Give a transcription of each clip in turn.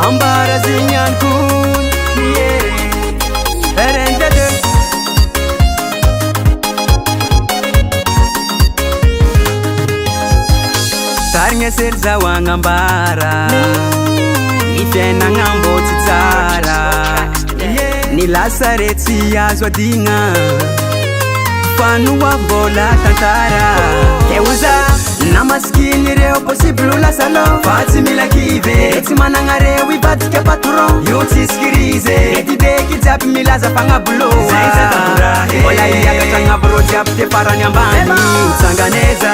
ambara zinyan kun erendede tarnya selza wangambara ifena ngambo tsara ni lasareti azwadinga panu wa bola tantara keuza na maskini reo possible la salon fatimila kive eti manangare wi batike patron yoti skirize eti beki tap milaza panga bulo zaisa tamburahe ola yaga tanga bro tap te paranyambani mtsanganeza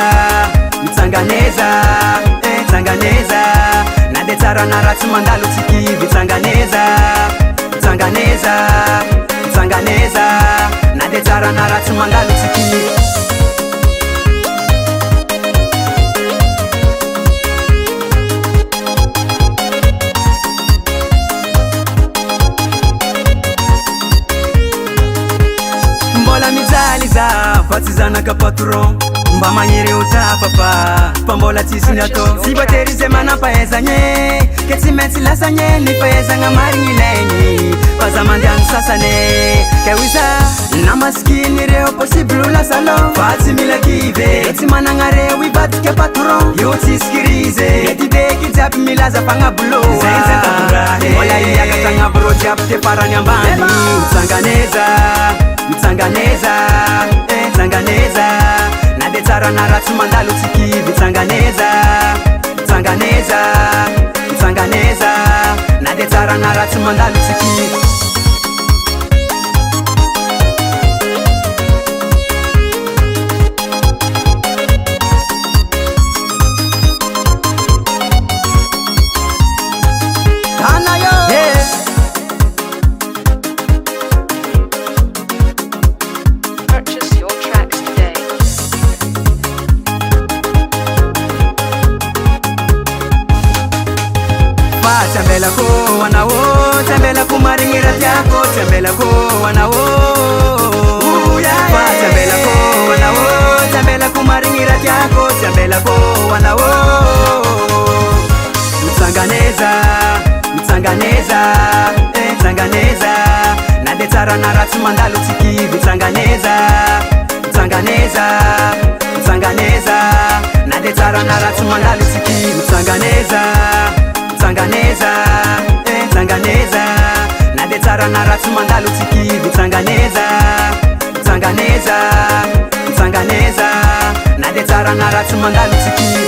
na detara na ratu mandalo tikivi mtsanganeza na detara na ratu mandalo tikivi mbola mizaliza fatizana ka patron mba manyere utapapa pambola tisinyato sibaterize mana paezanye ketimenti lasanye ni paeza ngamari ngilenyi pazamandian sasane kewiza na maskini reo possible la salon fatimila kive etimana ngare wi batike patron yoti skirize eti beki tap milaza panga bulo zenze tamburahe ola yaga tanga bro tap te paranyambani mtsanganeza na detara na ratu mandalo tikivi mtsanganeza na detara na ratu mandalo tikivi tembela ko wanawo tembela kumaringira tyako tembela ko wanawo tembela ko wanawo tembela kumaringira tyako tembela ko wanawo mtsanganeza na detara na ratu mandalo tikivi mtsanganeza na detara na ratu mandalo tikivi mtsanganeza na detara na ratu mandalo tikivi mtsanganeza na detara na ratu mandalo tikivi